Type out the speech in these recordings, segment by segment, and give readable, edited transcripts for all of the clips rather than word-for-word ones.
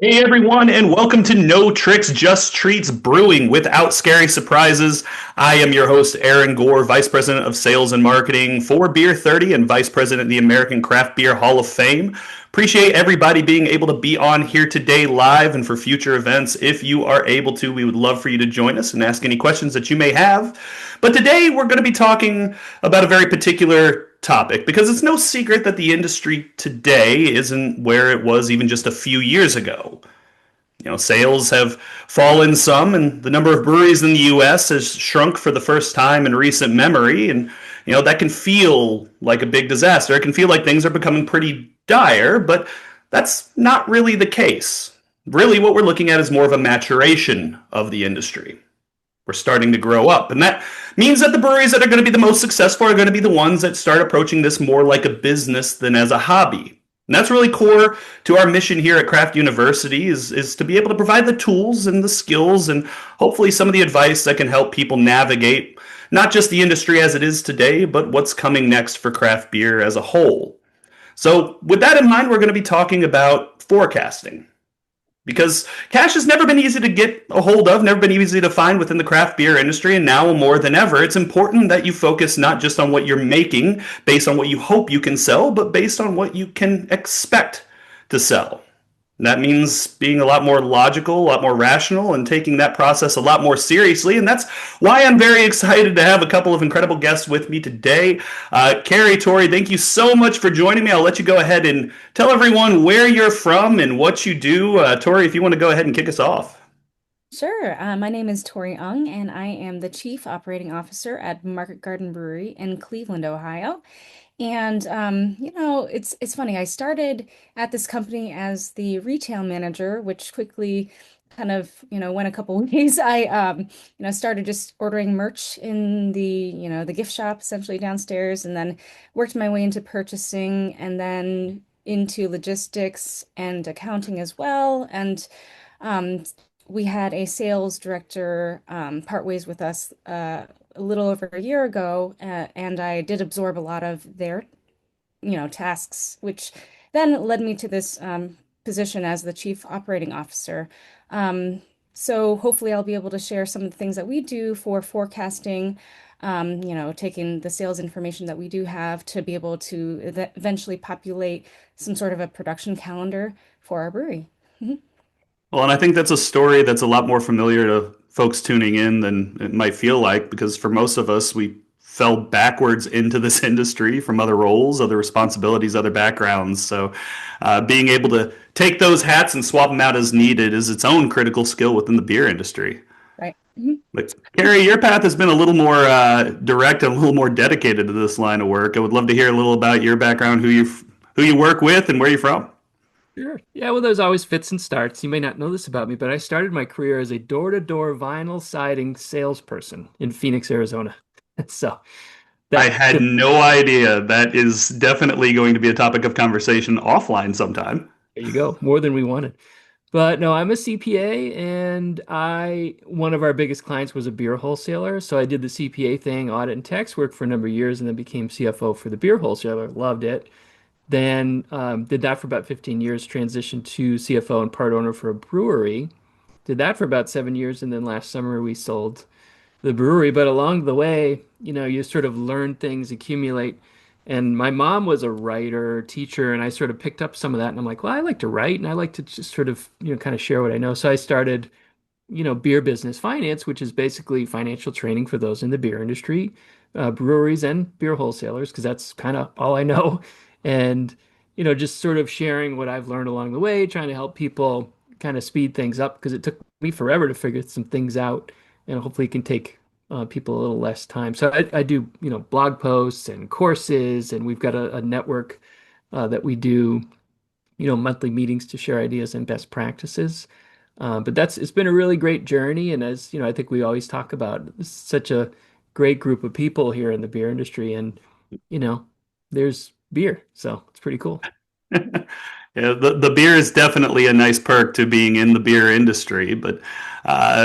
Hey everyone, and welcome to No Tricks, Just Treats Brewing without scary surprises. I am your host, Aaron Gore, Vice President of Sales and Marketing for Beer 30 and Vice President of the American Craft Beer Hall of Fame. Appreciate everybody being able to be on here today live and for future events. If you are able to, we would love for you to join us and ask any questions that you may have. But today we're going to be talking about a very particular topic because it's no secret that the industry today isn't where it was even just a few years ago. Sales have fallen some, and the number of breweries in the U.S. has shrunk for the first time in recent memory. And, that can feel like a big disaster. It can feel like things are becoming pretty dire, but that's not really the case. Really, what we're looking at is more of a maturation of the industry. We're starting to grow up. And that means that the breweries that are going to be the most successful are going to be the ones that start approaching this more like a business than as a hobby. And that's really core to our mission here at Craft University is to be able to provide the tools and the skills and hopefully some of the advice that can help people navigate not just the industry as it is today, but what's coming next for craft beer as a whole. So with that in mind, we're going to be talking about forecasting because cash has never been easy to get a hold of, never been easy to find within the craft beer industry, and now more than ever, it's important that you focus not just on what you're making based on what you hope you can sell, but based on what you can expect to sell. And that means being a lot more logical, a lot more rational, and taking that process a lot more seriously. And that's why I'm very excited to have a couple of incredible guests with me today. Carrie, Tori, thank you so much for joining me. I'll let you go ahead and tell everyone where you're from and what you do. Tori, if you want to go ahead and kick us off. Sure. My name is Tori Ung, and I am the Chief Operating Officer at Market Garden Brewery in Cleveland, Ohio. And it's funny. I started at this company as the retail manager, which quickly kind of, went a couple ways. I started just ordering merch in the gift shop essentially downstairs, and then worked my way into purchasing, and then into logistics and accounting as well. And um, we had a sales director part ways with us a little over a year ago, and I did absorb a lot of their, tasks, which then led me to this position as the chief operating officer. Um, so hopefully I'll be able to share some of the things that we do for forecasting, taking the sales information that we do have to be able to eventually populate some sort of a production calendar for our brewery. Mhm. Well, and I think that's a story that's a lot more familiar to folks tuning in than it might feel like, because for most of us, we fell backwards into this industry from other roles, other responsibilities, other backgrounds. So, being able to take those hats and swap them out as needed is its own critical skill within the beer industry. Right. Mhm. But Carrie, your path has been a little more direct and a little more dedicated to this line of work. I would love to hear a little about your background, who you work with, and where you're from. Sure. Yeah, well, there's always fits and starts. You may not know this about me, but I started my career as a door-to-door vinyl siding salesperson in Phoenix, Arizona. So I that had no idea. That is definitely going to be a topic of conversation offline sometime. there you go, more than we wanted. But no, I'm a CPA, and I one of our biggest clients was a beer wholesaler. So I did the CPA thing, audit and tax work for a number of years, and then became CFO for the beer wholesaler. Loved it. Then did that for about 15 years, transitioned to CFO and part owner for a brewery. Did that for about 7 years, and then last summer we sold the brewery. But along the way, you sort of learn things, accumulate. And my mom was a writer, teacher, and I sort of picked up some of that. And I'm like, well, I like to write, and I like to just sort of, kind of share what I know. So I started, beer business finance, which is basically financial training for those in the beer industry, breweries and beer wholesalers, because that's kind of all I know. And, just sort of sharing what I've learned along the way, trying to help people kind of speed things up because it took me forever to figure some things out, and hopefully it can take people a little less time. So I do, blog posts and courses, and we've got a network that we do, monthly meetings to share ideas and best practices. But it's been a really great journey. And as I think we always talk about, it's such a great group of people here in the beer industry. And, you know, there's beer. So it's pretty cool. Yeah, the beer is definitely a nice perk to being in the beer industry, but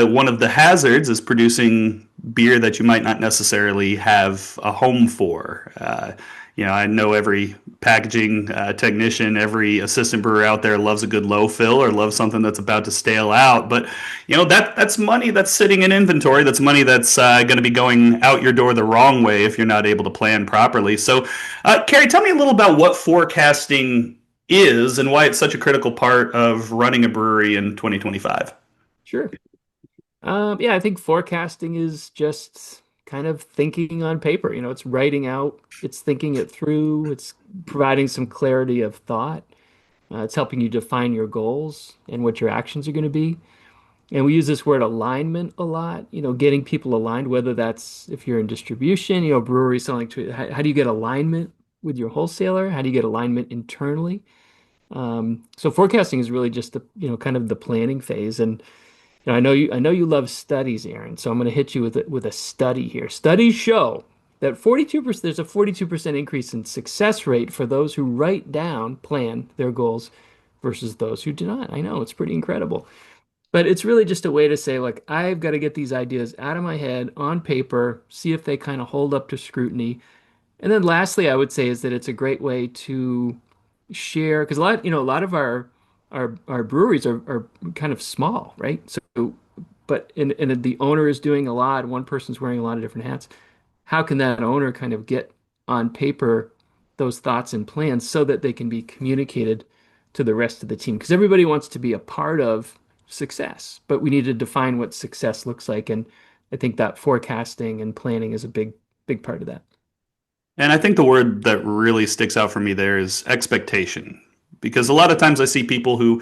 one of the hazards is producing beer that you might not necessarily have a home for. I know every packaging technician, every assistant brewer out there loves a good low fill or loves something that's about to stale out. But that's money that's sitting in inventory. That's money that's going to be going out your door the wrong way if you're not able to plan properly. So, Carrie, tell me a little about what forecasting is and why it's such a critical part of running a brewery in 2025. Sure. Yeah, I think forecasting is just kind of thinking on paper. It's writing out, it's thinking it through, it's providing some clarity of thought. It's helping you define your goals and what your actions are going to be. And we use this word alignment a lot, getting people aligned, whether that's if you're in distribution, brewery selling to, how do you get alignment with your wholesaler? How do you get alignment internally? So forecasting is really just the, kind of the planning phase. And I know you love studies, Aaron. So I'm going to hit you with a study here. Studies show that 42%, there's a 42% increase in success rate for those who write down, plan their goals versus those who do not. I know it's pretty incredible. But it's really just a way to say, like, I've got to get these ideas out of my head on paper, see if they kind of hold up to scrutiny. And then lastly, I would say is that it's a great way to share because a lot of our breweries are kind of small, right? So, but and the owner is doing a lot, one person's wearing a lot of different hats. How can that owner kind of get on paper those thoughts and plans so that they can be communicated to the rest of the team? Because everybody wants to be a part of success, but we need to define what success looks like. And I think that forecasting and planning is a big part of that. And I think the word that really sticks out for me there is expectation. Because a lot of times I see people who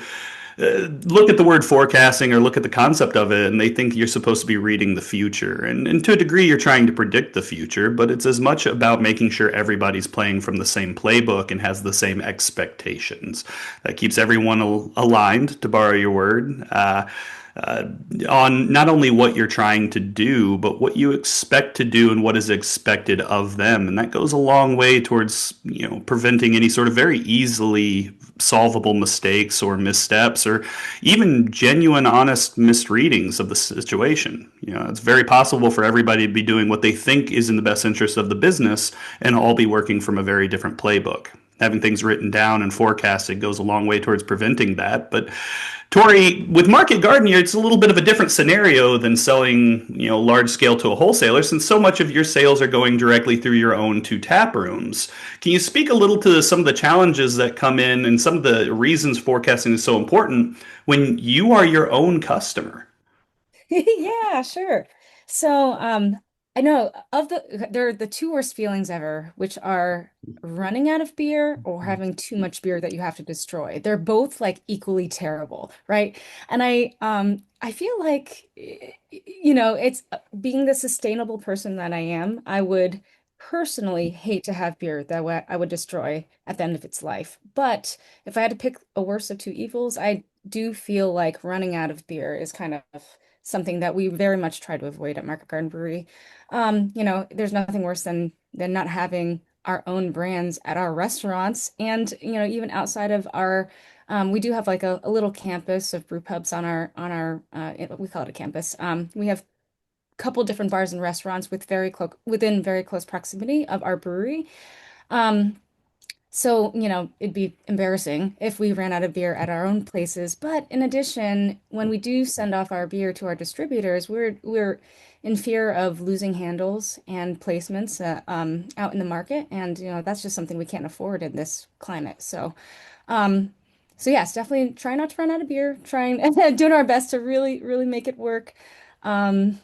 look at the word forecasting or look at the concept of it and they think you're supposed to be reading the future. And to a degree, you're trying to predict the future, but it's as much about making sure everybody's playing from the same playbook and has the same expectations. That keeps everyone aligned, to borrow your word. Uh, on not only what you're trying to do, but what you expect to do and what is expected of them. And that goes a long way towards, preventing any sort of very easily solvable mistakes or missteps or even genuine, honest misreadings of the situation. It's very possible for everybody to be doing what they think is in the best interest of the business and all be working from a very different playbook. Having things written down and forecasted goes a long way towards preventing that. But Tori, with Market Garden, it's a little bit of a different scenario than selling, large scale to a wholesaler, since so much of your sales are going directly through your own two tap rooms. Can you speak a little to some of the challenges that come in and some of the reasons forecasting is so important when you are your own customer? Yeah, sure. So, I know they're the two worst feelings ever, which are running out of beer or having too much beer that you have to destroy. They're both like equally terrible, right? And I feel like, it's being the sustainable person that I am, I would personally hate to have beer that I would destroy at the end of its life. But if I had to pick a worst of two evils, I do feel like running out of beer is kind of something that we very much try to avoid at Market Garden Brewery. There's nothing worse than not having our own brands at our restaurants, and even outside of our, we do have like a little campus of brew pubs we call it a campus. We have a couple different bars and restaurants within very close proximity of our brewery. Um, so, it'd be embarrassing if we ran out of beer at our own places. But in addition, when we do send off our beer to our distributors, we're in fear of losing handles and placements out in the market, and that's just something we can't afford in this climate. Um, so yes, definitely try not to run out of beer. Trying doing our best to really, really make it work. Um,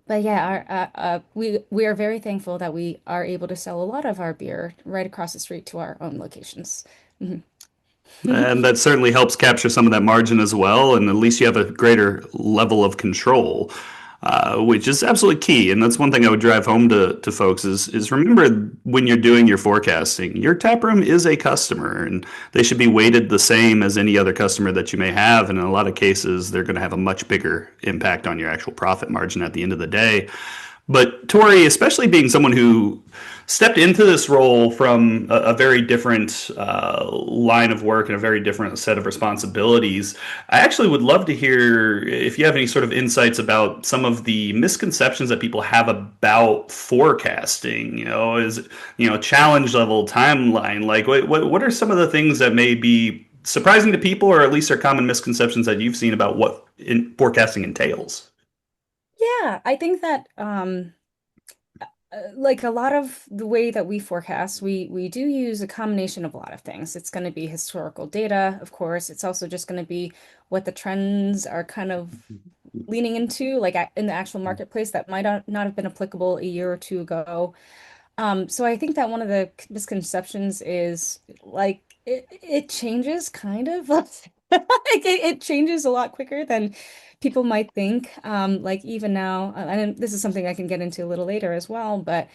but yeah, we are very thankful that we are able to sell a lot of our beer right across the street to our own locations. Mhm. And that certainly helps capture some of that margin as well. And at least you have a greater level of control, which is absolutely key. And that's one thing I would drive home to folks is remember when you're doing your forecasting, your tap room is a customer and they should be weighted the same as any other customer that you may have. And in a lot of cases, they're going to have a much bigger impact on your actual profit margin at the end of the day. But Tori, especially being someone who stepped into this role from a very different line of work and a very different set of responsibilities, I actually would love to hear if you have any sort of insights about some of the misconceptions that people have about forecasting. Is challenge level, timeline. Like, what are some of the things that may be surprising to people, or at least are common misconceptions that you've seen about what forecasting entails? Yeah, I think that like a lot of the way that we forecast, we do use a combination of a lot of things. It's going to be historical data, of course. It's also just going to be what the trends are kind of leaning into, like in the actual marketplace that might not have been applicable a year or two ago. So I think that one of the misconceptions is like it changes kind of like it changes a lot quicker than people might think. Like even now, and this is something I can get into a little later as well, but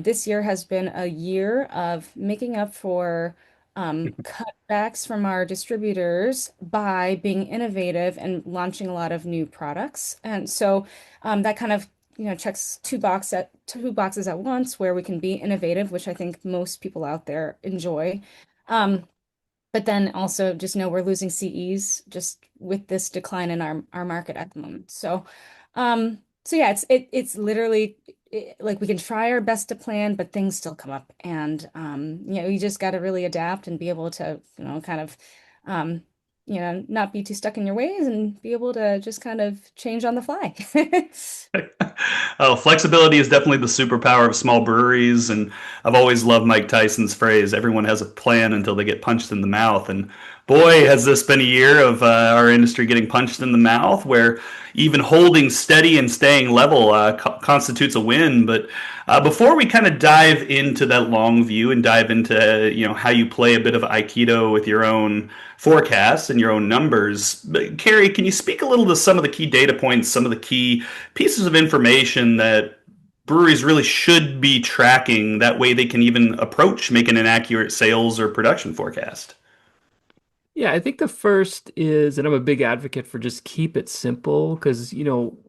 this year has been a year of making up for cutbacks from our distributors by being innovative and launching a lot of new products. And so that kind of checks two boxes at once where we can be innovative, which I think most people out there enjoy. Um, but then also just know we're losing CEs just with this decline in our market at the moment. So yeah, it's literally like we can try our best to plan, but things still come up, and you just got to really adapt and be able to kind of um, not be too stuck in your ways and be able to just kind of change on the fly. Oh, flexibility is definitely the superpower of small breweries, and I've always loved Mike Tyson's phrase, "Everyone has a plan until they get punched in the mouth." And boy, has this been a year of our industry getting punched in the mouth, where even holding steady and staying level constitutes a win. But before we kind of dive into that long view and dive into how you play a bit of aikido with your own forecasts and your own numbers, but Carrie, can you speak a little to some of the key data points, some of the key pieces of information that breweries really should be tracking? That way they can even approach making an accurate sales or production forecast. Yeah, I think the first is, and I'm a big advocate for just keep it simple because,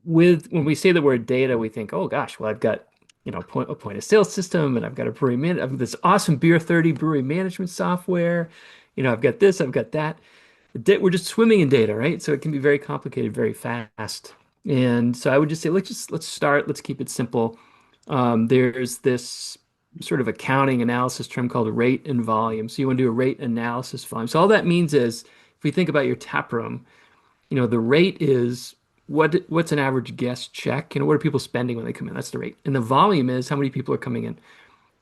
with when we say the word data, we think, oh gosh, well, I've got, a point of sale system and I've got I've this awesome Beer 30 brewery management software. I've got this, I've got that. We're just swimming in data, right? So it can be very complicated very fast. And so I would just say, let's keep it simple. There's this sort of accounting analysis term called rate and volume. So you want to do a rate analysis volume. So all that means is if we think about your tap room, the rate is what's an average guest check? What are people spending when they come in? That's the rate. And the volume is how many people are coming in.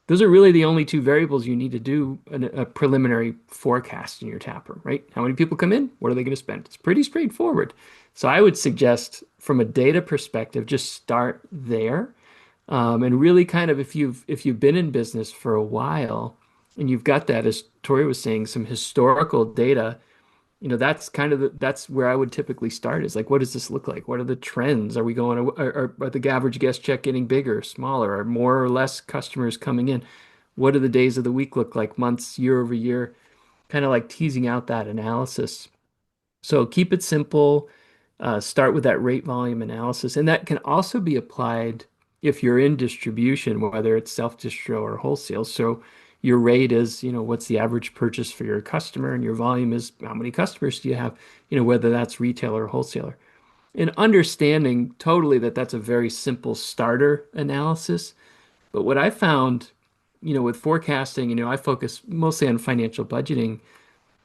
Those are really the only two variables you need to do a preliminary forecast in your tap room, right? How many people come in? What are they going to spend? It's pretty straightforward. So I would suggest from a data perspective, just start there. And really kind of if you've been in business for a while and you've got that, as Tori was saying, some historical data, that's kind of that's where I would typically start is like, what does this look like? What are the trends? Are we going, are the average guest check getting bigger, smaller? Are more or less customers coming in? What do the days of the week look like, months, year over year? Kind of like teasing out that analysis. So keep it simple. Start with that rate volume analysis. And that can also be applied if you're in distribution, whether it's self-distro or wholesale. So your rate is, what's the average purchase for your customer, and your volume is how many customers do you have, whether that's retailer or wholesaler. And understanding totally that that's a very simple starter analysis. But what I found, with forecasting, I focus mostly on financial budgeting,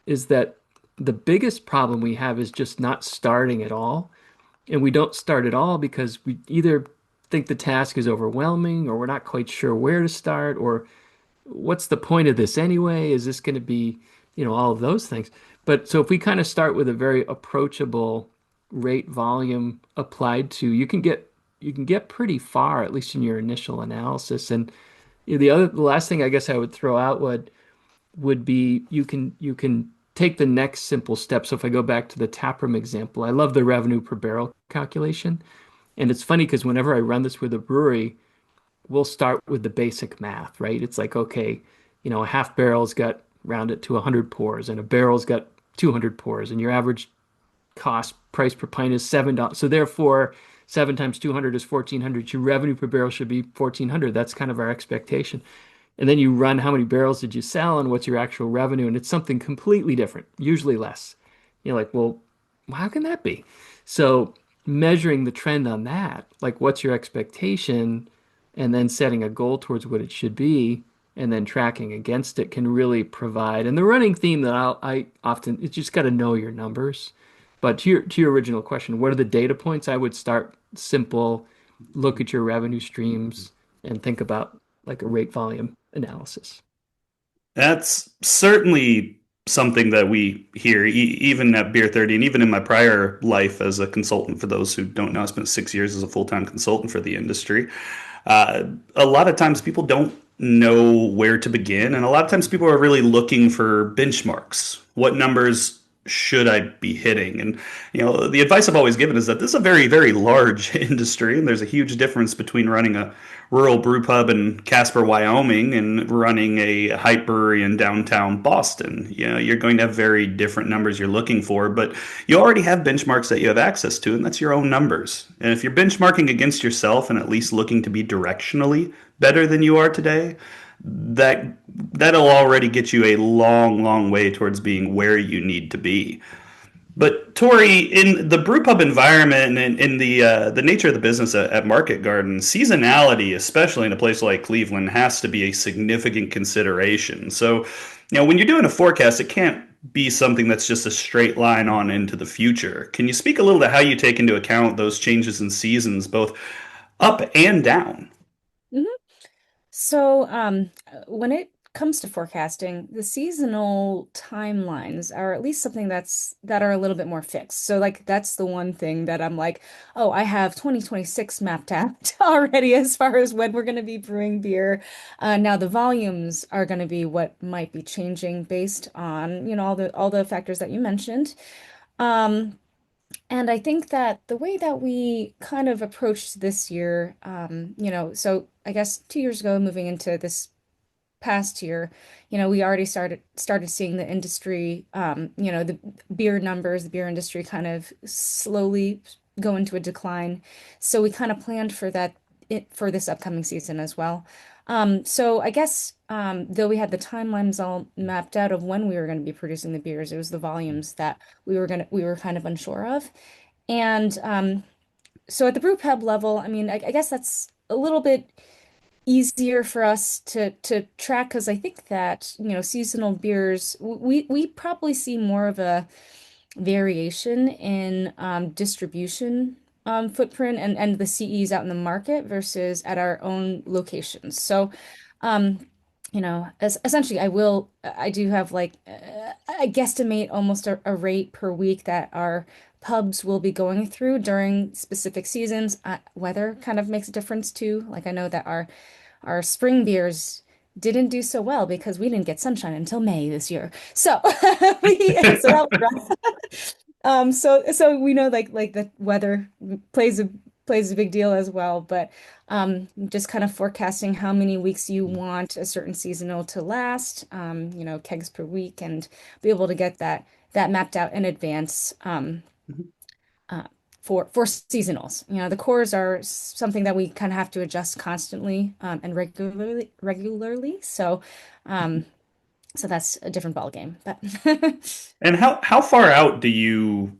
is that the biggest problem we have is just not starting at all. And we don't start at all because we either think the task is overwhelming or we're not quite sure where to start or what's the point of this anyway? Is this going to be, all of those things. But so if we kind of start with a very approachable rate volume applied to, you can get pretty far, at least in your initial analysis. And the last thing I guess I would throw out would be you can take the next simple step. So if I go back to the taproom example, I love the revenue per barrel calculation. And it's funny because whenever I run this with a brewery, we'll start with the basic math, right? It's like, okay, a half barrel's got round it to 100 pours and a barrel's got 200 pours and your average cost price per pint is $7. So therefore, 7 times 200 is 1400. Your revenue per barrel should be 1400. That's kind of our expectation. And then you run how many barrels did you sell and what's your actual revenue, and it's something completely different, usually less. You're like, well, how can that be? So measuring the trend on that, like what's your expectation, and then setting a goal towards what it should be, and then tracking against it can really provide. And the running theme that I often, it's just got to know your numbers. But to your original question, what are the data points? I would start simple, look at your revenue streams, and think about like a rate volume analysis. That's certainly something that we hear, even at Beer 30, and even in my prior life as a consultant. For those who don't know, I spent 6 years as a full-time consultant for the industry. A lot of times people don't know where to begin, and a lot of times people are really looking for benchmarks. What numbers should I be hitting? And the advice I've always given is that this is a very, very large industry, and there's a huge difference between running a rural brew pub in Casper, Wyoming, and running a hype brewery in downtown Boston. You're going to have very different numbers you're looking for, but you already have benchmarks that you have access to, and that's your own numbers. And if you're benchmarking against yourself and at least looking to be directionally better than you are today, that that'll already get you a long, long way towards being where you need to be. But Tori, in the brewpub environment and in the nature of the business at Market Garden, seasonality, especially in a place like Cleveland, has to be a significant consideration. So, when you're doing a forecast, it can't be something that's just a straight line on into the future. Can you speak a little to how you take into account those changes in seasons, both up and down? Mhm. So, when it comes to forecasting, the seasonal timelines are at least something that are a little bit more fixed. So, like that's the one thing that I'm like, oh, I have 2026 mapped out already as far as when we're going to be brewing beer. Now, the volumes are going to be what might be changing based on, all the factors that you mentioned. Um, and I think that the way that we kind of approached this year, so I guess 2 years ago, moving into this past year, we already started seeing the industry, the beer numbers, the beer industry kind of slowly go into a decline. So we kind of planned for that for this upcoming season as well. So I guess though we had the timelines all mapped out of when we were going to be producing the beers, it was the volumes that we were kind of unsure of. And so at the brew pub level, I mean, I guess that's a little bit easier for us to track because I think that, seasonal beers, we probably see more of a variation in distribution footprint and the CEs out in the market versus at our own locations. So, um, essentially, I do have like, I guesstimate almost a rate per week that our pubs will be going through during specific seasons. Weather kind of makes a difference too. Like I know that our spring beers didn't do so well because we didn't get sunshine until May this year. So so that was rough. So we know like the weather plays a big deal as well, but just kind of forecasting how many weeks you want a certain seasonal to last, kegs per week, and be able to get that mapped out in advance. Uh, for seasonals. The cores are something that we kind of have to adjust constantly and regularly. Um, so that's a different ball game. But And how far out do you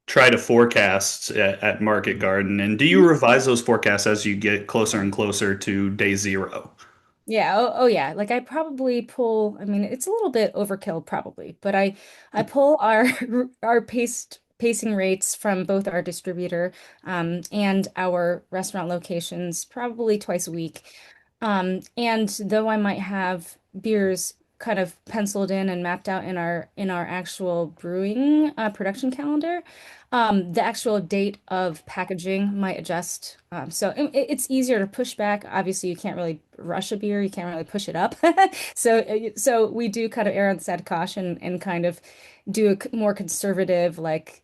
try to forecast at Market Garden, and do you revise those forecasts as you get closer and closer to day zero? yeah, oh yeah. Like I probably pull, I mean, it's a little bit overkill probably, but I pull our our pacing rates from both our distributor and our restaurant locations probably twice a week. And though I might have beers kind of penciled in and mapped out in our actual brewing production calendar, the actual date of packaging might adjust. So it's easier to push back. Obviously, you can't really rush a beer. You can't really push it up. So we do kind of err on the side of caution and kind of do a more conservative, like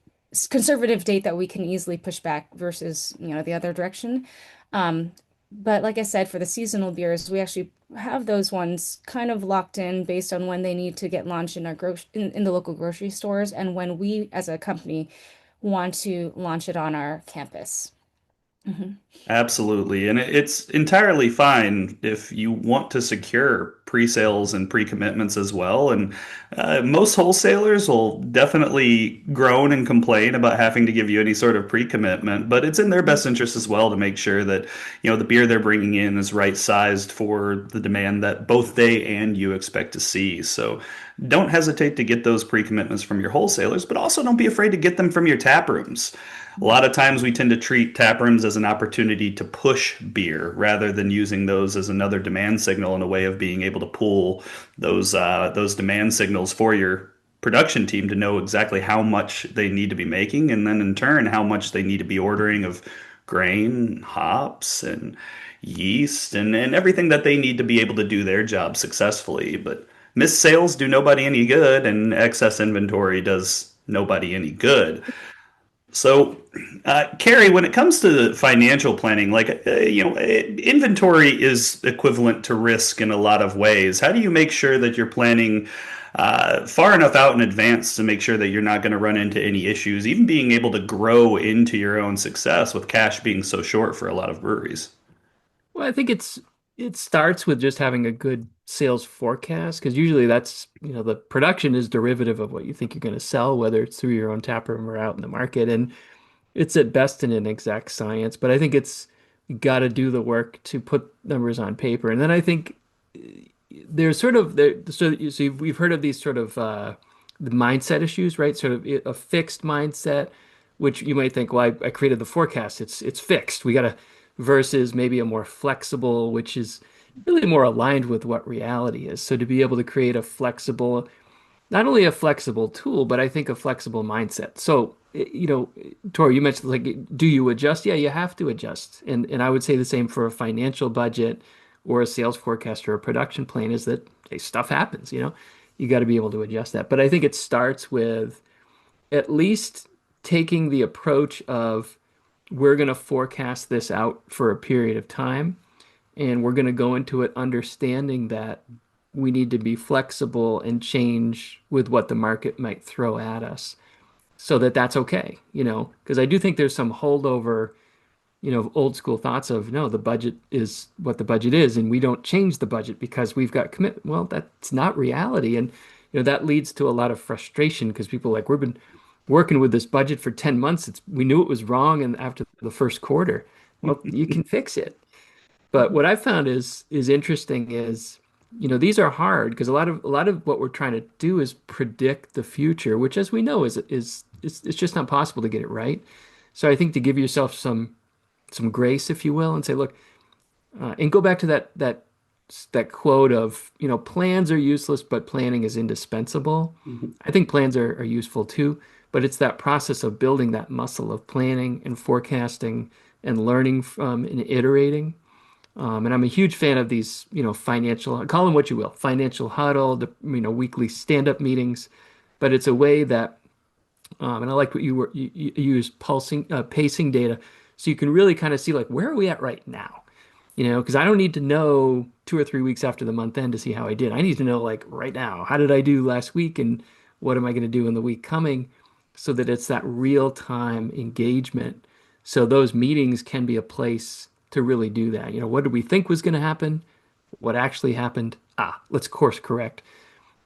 conservative date that we can easily push back versus, the other direction. Um, but like I said, for the seasonal beers, we actually have those ones kind of locked in based on when they need to get launched in in the local grocery stores and when we as a company want to launch it on our campus. Mhm. Absolutely. And it's entirely fine if you want to secure pre-sales and pre-commitments as well. And most wholesalers will definitely groan and complain about having to give you any sort of pre-commitment, but it's in their best interest as well to make sure that, the beer they're bringing in is right sized for the demand that both they and you expect to see. So don't hesitate to get those pre-commitments from your wholesalers, but also don't be afraid to get them from your tap rooms. A lot of times we tend to treat tap rooms as an opportunity to push beer rather than using those as another demand signal and a way of being able to pull those demand signals for your production team to know exactly how much they need to be making, and then in turn how much they need to be ordering of grain, hops, and yeast, and everything that they need to be able to do their job successfully. But missed sales do nobody any good, and excess inventory does nobody any good. So, Carrie, when it comes to financial planning, inventory is equivalent to risk in a lot of ways. How do you make sure that you're planning far enough out in advance to make sure that you're not going to run into any issues, even being able to grow into your own success with cash being so short for a lot of breweries? Well, I think it starts with just having a good sales forecast because usually that's, the production is derivative of what you think you're going to sell, whether it's through your own tap room or out in the market. And it's at best in an exact science, but I think it's you got to do the work to put numbers on paper. And then I think there's sort of there so we've heard of these sort of the mindset issues, right? Sort of a fixed mindset, which you might think, well, I created the forecast, it's fixed. We got to versus maybe a more flexible, which is really more aligned with what reality is. So to be able to create a flexible, not only a flexible tool, but I think a flexible mindset. So, Tori, you mentioned like, do you adjust? Yeah, you have to adjust. And I would say the same for a financial budget or a sales forecast or a production plan is that hey, stuff happens, you got to be able to adjust that. But I think it starts with at least taking the approach of we're going to forecast this out for a period of time and we're going to go into it understanding that we need to be flexible and change with what the market might throw at us so that that's okay, because I do think there's some holdover, old school thoughts of no, the budget is what the budget is, and we don't change the budget because we've got commit. Well, that's not reality, and that leads to a lot of frustration because people are like we've been working with this budget for 10 months. We knew it was wrong, and after the first quarter, well, you can fix it. But what I found is interesting is, these are hard because a lot of what we're trying to do is predict the future, which as we know is it's just not possible to get it right. So I think to give yourself some grace, if you will, and say, look, and go back to that quote of, plans are useless, but planning is indispensable. I think plans are useful too, but it's that process of building that muscle of planning and forecasting and learning from and iterating. And I'm a huge fan of these, financial, call them what you will, financial huddle, weekly stand-up meetings, but it's a way that, and I like what you use pacing data, so you can really kind of see like where are we at right now, because I don't need to know 2 or 3 weeks after the month end to see how I did. I need to know like right now, how did I do last week, and what am I going to do in the week coming, so that it's that real-time engagement. So those meetings can be a place to really do that. What did we think was going to happen? What actually happened? Let's course correct.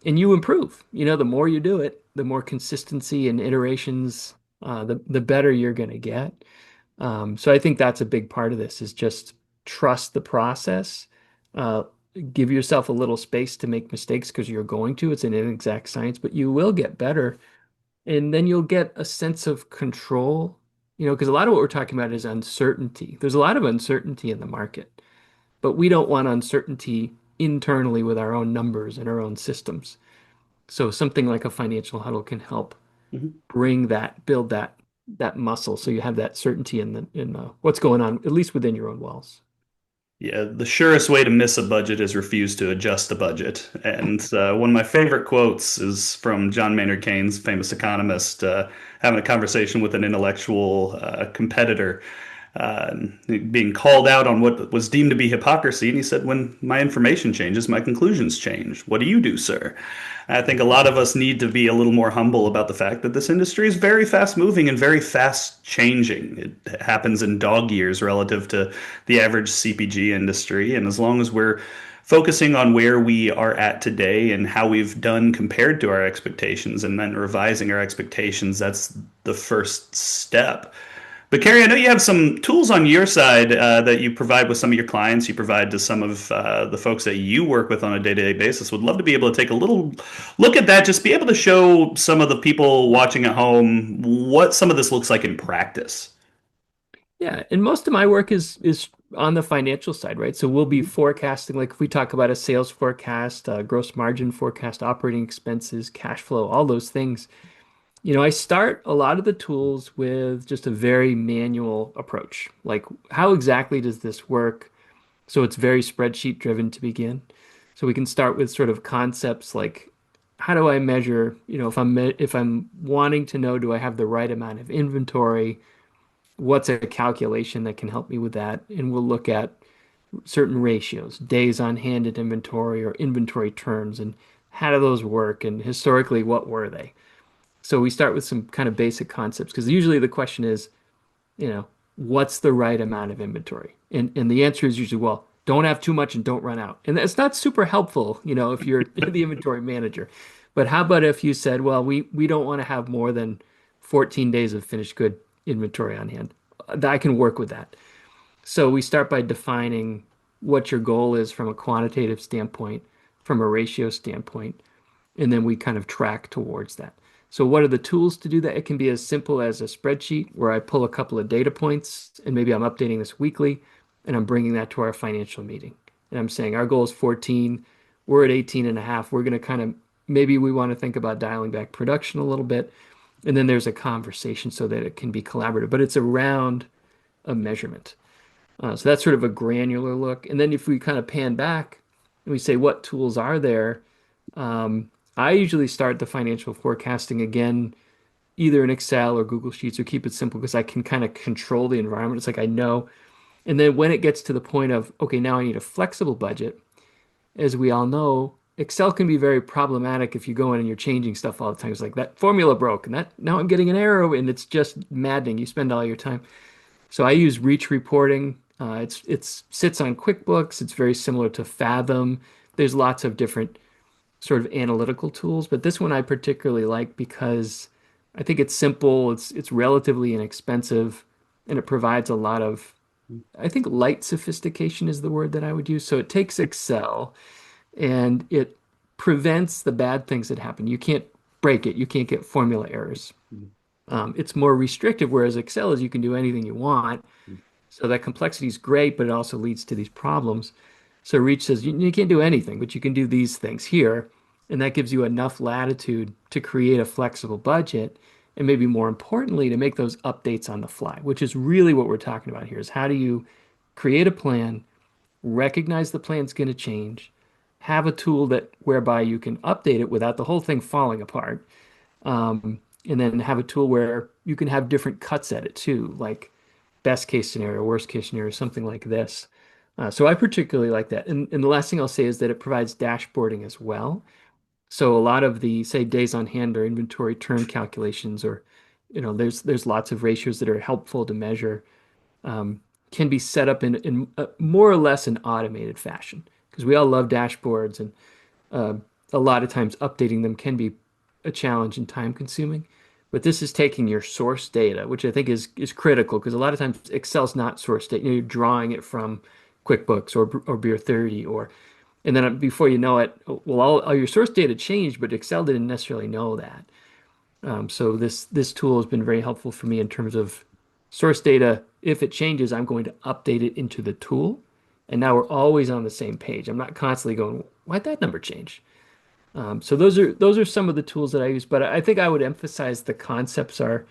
And you improve. The more you do it, the more consistency and iterations, the better you're going to get. So I think that's a big part of this is just trust the process. Uh, Give yourself a little space to make mistakes because you're going to. It's an inexact science, but you will get better. And then you'll get a sense of control, because a lot of what we're talking about is uncertainty. There's a lot of uncertainty in the market, but we don't want uncertainty internally with our own numbers and our own systems. So something like a financial huddle can help build that muscle, so you have that certainty in what's going on, at least within your own walls. Yeah, the surest way to miss a budget is refuse to adjust the budget. And one of my favorite quotes is from John Maynard Keynes, famous economist, having a conversation with an intellectual competitor. uh, being called out on what was deemed to be hypocrisy. And he said, when my information changes, my conclusions change. What do you do, sir? I think a lot of us need to be a little more humble about the fact that this industry is very fast moving and very fast changing. It happens in dog years relative to the average CPG industry. And as long as we're focusing on where we are at today and how we've done compared to our expectations and then revising our expectations, that's the first step. But Carrie, I know you have some tools on your side that you provide with some of your clients. You provide to some of the folks that you work with on a day-to-day basis. Would love to be able to take a little look at that. Just be able to show some of the people watching at home what some of this looks like in practice. Yeah, and most of my work is on the financial side, right? So we'll be forecasting, like if we talk about a sales forecast, gross margin forecast, operating expenses, cash flow, all those things. I start a lot of the tools with just a very manual approach. Like, how exactly does this work? So it's very spreadsheet driven to begin. So we can start with sort of concepts like, how do I measure, if I'm wanting to know, do I have the right amount of inventory? What's a calculation that can help me with that? And we'll look at certain ratios, days on hand at inventory or inventory turns, and how do those work? And historically, what were they? So we start with some kind of basic concepts because usually the question is, you know, what's the right amount of inventory? And the answer is usually, well, don't have too much and don't run out. And that's not super helpful, if you're the inventory manager. But how about if you said, well, we don't want to have more than 14 days of finished good inventory on hand. I can work with that. So we start by defining what your goal is from a quantitative standpoint, from a ratio standpoint, and then we kind of track towards that. So what are the tools to do that? It can be as simple as a spreadsheet where I pull a couple of data points and maybe I'm updating this weekly and I'm bringing that to our financial meeting. And I'm saying our goal is 14, we're at 18 and a half. We're going to kind of, maybe we want to think about dialing back production a little bit. And then there's a conversation so that it can be collaborative, but it's around a measurement. So that's sort of a granular look. And then if we kind of pan back and we say, what tools are there? I usually start the financial forecasting again, either in Excel or Google Sheets or keep it simple because I can kind of control the environment. It's like I know. And then when it gets to the point of, okay, now I need a flexible budget, as we all know, Excel can be very problematic if you go in and you're changing stuff all the time. It's like that formula broke and that now I'm getting an error and it's just maddening. You spend all your time. So I use Reach reporting. It's sits on QuickBooks. It's very similar to Fathom. There's lots of different sort of analytical tools, but this one I particularly like because I think it's simple, it's relatively inexpensive, and it provides a lot of, I think light sophistication is the word that I would use. So it takes Excel and it prevents the bad things that happen. You can't break it. You can't get formula errors. It's more restrictive, whereas Excel is you can do anything you want. So that complexity is great, but it also leads to these problems. So Reach says you can't do anything, but you can do these things here. And that gives you enough latitude to create a flexible budget. And maybe more importantly, to make those updates on the fly, which is really what we're talking about here is how do you create a plan, recognize the plan's going to change, have a tool that whereby you can update it without the whole thing falling apart. And then have a tool where you can have different cuts at it too, like best case scenario, worst case scenario, something like this. So I particularly like that. And the last thing I'll say is that it provides dashboarding as well. So a lot of the, say, days on hand or inventory turn calculations, or there's lots of ratios that are helpful to measure, can be set up in more or less an automated fashion because we all love dashboards, and uh, a lot of times updating them can be a challenge and time consuming. But this is taking your source data, which I think is critical because a lot of times Excel's not source data. You're drawing it from QuickBooks or Beer 30 or and then before you know it, well, all your source data changed, but Excel didn't necessarily know that. So this tool has been very helpful for me in terms of source data. If it changes, I'm going to update it into the tool. And now we're always on the same page. I'm not constantly going, why'd that number change? So those are some of the tools that I use, but I think I would emphasize the concepts are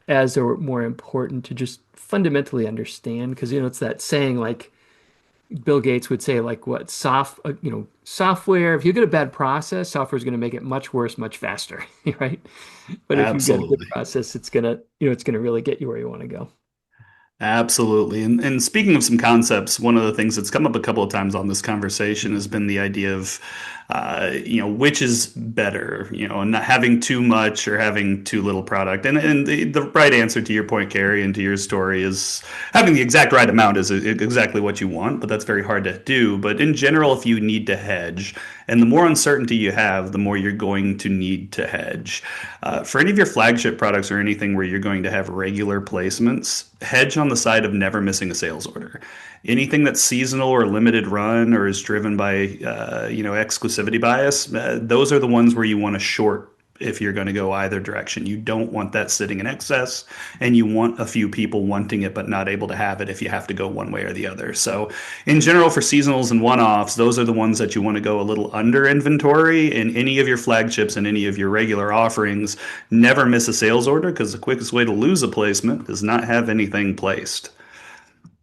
as or more important to just fundamentally understand because it's that saying like Bill Gates would say like what software if you get a bad process software is going to make it much worse much faster right but if you've got a good Absolutely. process it's going to really get you where you want to go. Absolutely. And speaking of some concepts, one of the things that's come up a couple of times on this conversation has been the idea of, which is better, and not having too much or having too little product. And the right answer to your point, Carrie, and to your story is having the exact right amount is exactly what you want, but that's very hard to do. But in general, if you need to hedge, and the more uncertainty you have, the more you're going to need to hedge. For any of your flagship products or anything where you're going to have regular placements, hedge on the side of never missing a sales order. Anything that's seasonal or limited run or is driven by exclusivity bias, those are the ones where you want to short if you're going to go either direction. You don't want that sitting in excess, and you want a few people wanting it but not able to have it if you have to go one way or the other. So, in general, for seasonals and one offs, those are the ones that you want to go a little under inventory. In any of your flagships and any of your regular offerings, never miss a sales order because the quickest way to lose a placement is not have anything placed.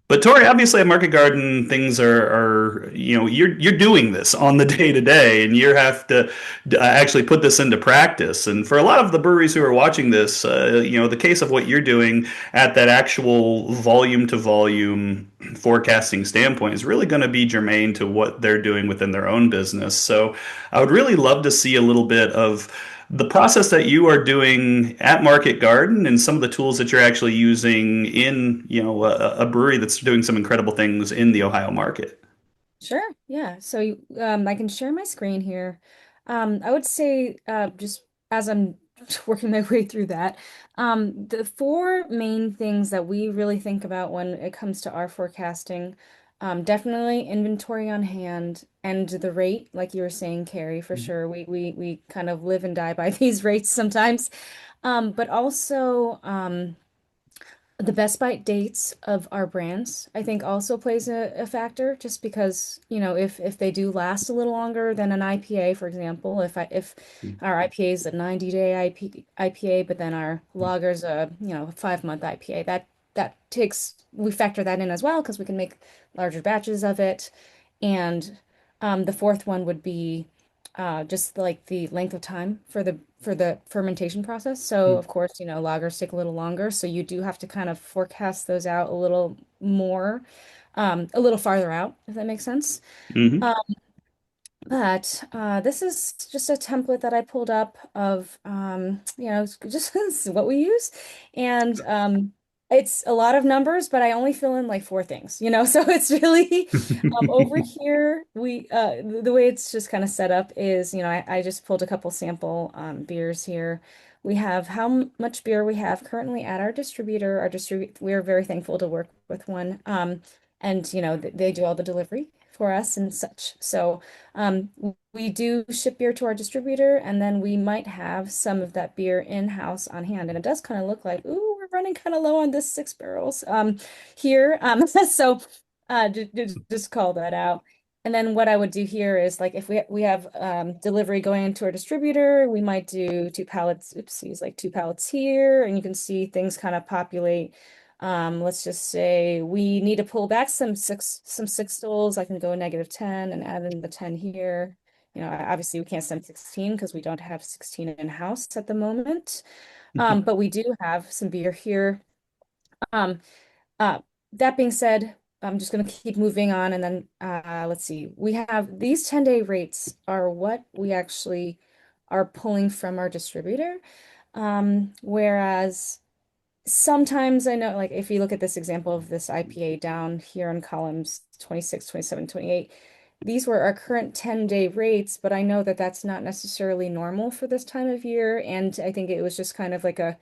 But Tori, obviously at Market Garden, things are you're doing this on the day to day, and you have to actually put this into practice. And for a lot of the breweries who are watching this, the case of what you're doing at that actual volume to volume forecasting standpoint is really going to be germane to what they're doing within their own business. So I would really love to see a little bit of the process that you are doing at Market Garden and some of the tools that you're actually using in, a brewery that's doing some incredible things in the Ohio market. Sure. Yeah. So I can share my screen here. I would say just as I'm working my way through that, the four main things that we really think about when it comes to our forecasting, definitely inventory on hand and the rate, like you were saying, Carrie, for sure. We kind of live and die by these rates sometimes. But also the best by dates of our brands, I think also plays a factor just because, if they do last a little longer than an IPA, for example, if our IPA is a 90-day IPA, but then our lager's a, 5-month IPA, we factor that in as well because we can make larger batches of it. And the fourth one would be just like the length of time for the fermentation process. So of course, lagers take a little longer, so you do have to kind of forecast those out a little more, a little farther out, if that makes sense. Mm-hmm. Um, but this is just a template that I pulled up of, it's just this is what we use. And it's a lot of numbers, but I only fill in like four things, so it's really over here, the way it's just kind of set up is, I just pulled a couple sample beers here. We have how much beer we have currently at our distributor. We're very thankful to work with one. And they do all the delivery for us and such. So we do ship beer to our distributor, and then we might have some of that beer in-house on hand. And it does kind of look like, ooh, we're running kind of low on this 6 barrels here. So just call that out. And then what I would do here is like if we have delivery going into our distributor, we might do two pallets, oopsies, like two pallets here, and you can see things kind of populate. Let's just say we need to pull back some six stools. I can go -10 and add in the 10 here. Obviously we can't send 16 because we don't have 16 in-house at the moment. But we do have some beer here. Um, that being said, I'm just going to keep moving on and then let's see. We have these 10-day rates are what we actually are pulling from our distributor. Whereas sometimes I know, like if you look at this example of this IPA down here on columns 26, 27, 28, these were our current 10-day rates, but I know that that's not necessarily normal for this time of year. And I think it was just kind of like a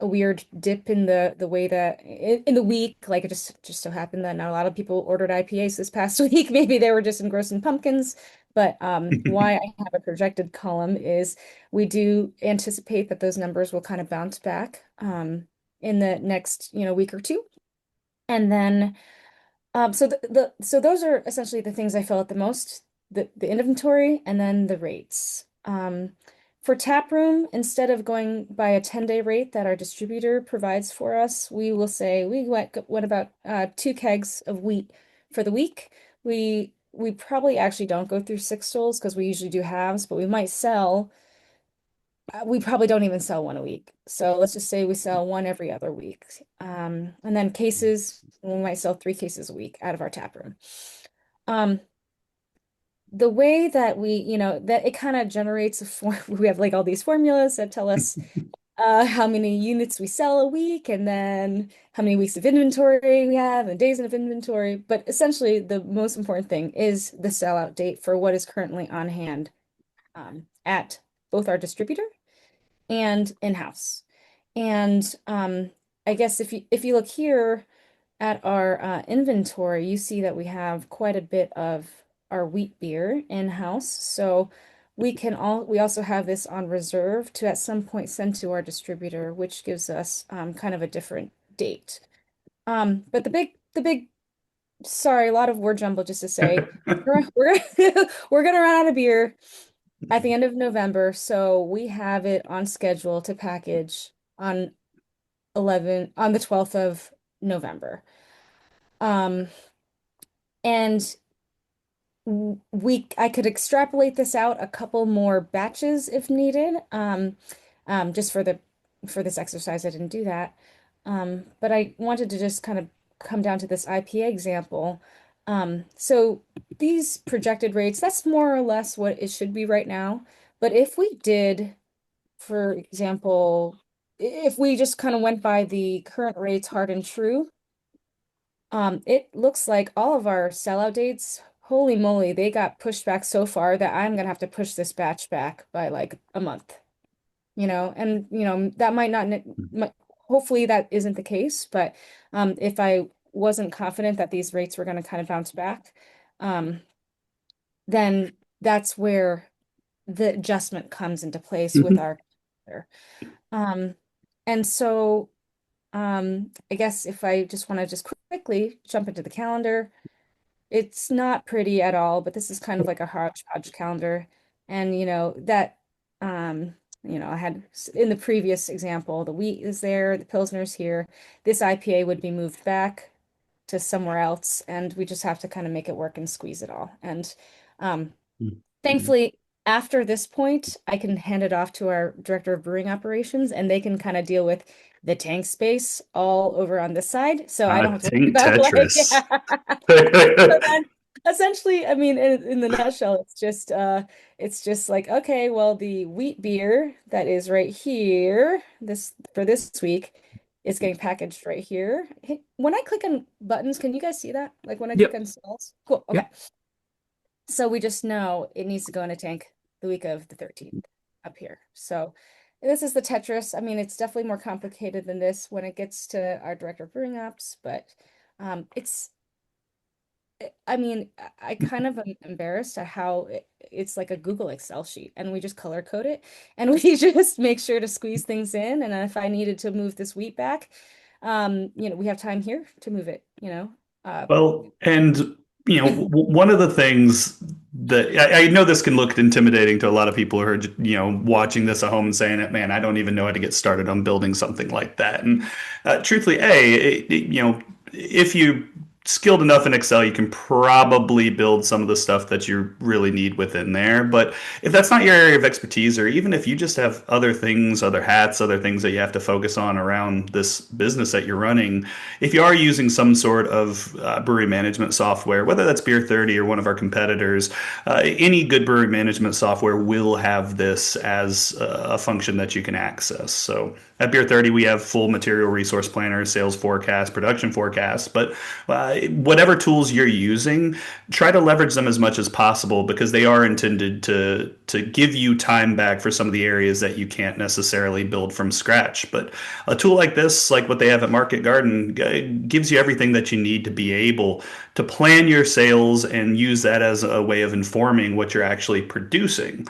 weird dip in the way that in the week, like it just so happened that not a lot of people ordered IPAs this past week. Maybe they were just engrossing pumpkins. But why I have a projected column is we do anticipate that those numbers will kind of bounce back in the next, week or two. And then so those are essentially the things I fill out the most, the inventory and then the rates. For tap room, instead of going by a 10-day rate that our distributor provides for us, we will say we what about 2 kegs of wheat for the week. We probably actually don't go through 6 stools because we usually do halves, but we might sell we probably don't even sell one a week. So let's just say we sell one every other week. And then cases, we might sell 3 cases a week out of our tap room. Um, the way that that it kind of generates a form, we have like all these formulas that tell us how many units we sell a week, and then how many weeks of inventory we have, and days of inventory. But essentially, the most important thing is the sellout date for what is currently on hand at both our distributor and in-house. And I guess if you look here at our inventory, you see that we have quite a bit of our wheat beer in-house. So we also have this on reserve to at some point send to our distributor, which gives us kind of a different date. But the big sorry, a lot of word jumble just to say we're we're gonna run out of beer at the end of November, so we have it on schedule to package on on the 12th of November. Um, and I could extrapolate this out a couple more batches if needed. Just for this exercise, I didn't do that. But I wanted to just kind of come down to this IPA example. So these projected rates, that's more or less what it should be right now. But if we did, for example, if we just kind of went by the current rates hard and true, it looks like all of our sellout dates, holy moly, they got pushed back so far that I'm gonna have to push this batch back by like a month, and that might not, hopefully that isn't the case, but if I wasn't confident that these rates were going to kind of bounce back, um, then that's where the adjustment comes into place with our um, and so I guess if I just want to just quickly jump into the calendar, it's not pretty at all, but this is kind of like a hodgepodge calendar. And I had in the previous example, the wheat is there, the Pilsner's here. This IPA would be moved back to somewhere else, and we just have to kind of make it work and squeeze it all. And um, thankfully, after this point, I can hand it off to our director of brewing operations, and they can kind of deal with the tank space all over on this side. So I don't have to worry Tank about like, Tetris. so then essentially, I mean, in the nutshell, it's just like, okay, well, the wheat beer that is right here, this for this week, is getting packaged right here. Hey, when I click on buttons, can you guys see that? Like when I click Yep. on stalls? Cool. Okay. Yep. So we just know it needs to go in a tank the week of the 13th up here. So this is the Tetris. I mean, it's definitely more complicated than this when it gets to our director of brewing ops, but it's I mean, I kind of am embarrassed at how it's like a Google Excel sheet, and we just color code it, and we just make sure to squeeze things in. And if I needed to move this wheat back, we have time here to move it. Uh, Well, and one of the things that I know this can look intimidating to a lot of people who are watching this at home and saying, "Man, I don't even know how to get started on building something like that." And truthfully, if you skilled enough in Excel, you can probably build some of the stuff that you really need within there. But if that's not your area of expertise, or even if you just have other things, other hats, other things that you have to focus on around this business that you're running, if you are using some sort of brewery management software, whether that's Beer 30 or one of our competitors, any good brewery management software will have this as a function that you can access. So at Beer 30, we have full material resource planner, sales forecast, production forecast, but whatever tools you're using, try to leverage them as much as possible because they are intended to give you time back for some of the areas that you can't necessarily build from scratch. But a tool like this, like what they have at Market Garden, gives you everything that you need to be able to plan your sales and use that as a way of informing what you're actually producing.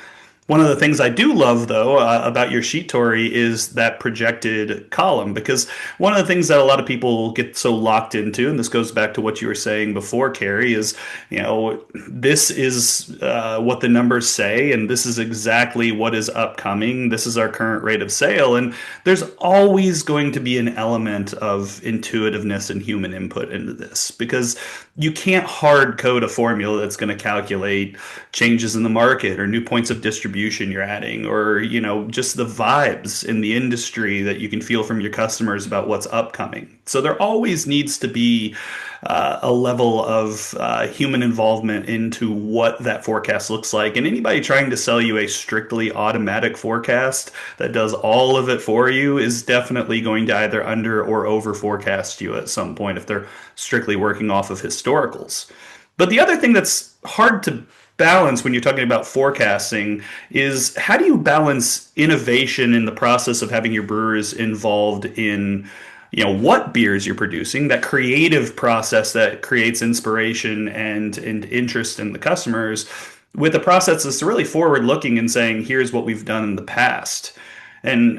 One of the things I do love, though, about your sheet, Tori, is that projected column. Because one of the things that a lot of people get so locked into, and this goes back to what you were saying before, Carrie, is this is what the numbers say, and this is exactly what is upcoming. This is our current rate of sale, and there's always going to be an element of intuitiveness and human input into this because you can't hard code a formula that's going to calculate changes in the market or new points of distribution distribution you're adding, or just the vibes in the industry that you can feel from your customers about what's upcoming. So there always needs to be a level of human involvement into what that forecast looks like. And anybody trying to sell you a strictly automatic forecast that does all of it for you is definitely going to either under or over forecast you at some point if they're strictly working off of historicals. But the other thing that's hard to balance when you're talking about forecasting is how do you balance innovation in the process of having your brewers involved in what beers you're producing, that creative process that creates inspiration and interest in the customers, with a process that's really forward looking and saying, here's what we've done in the past. And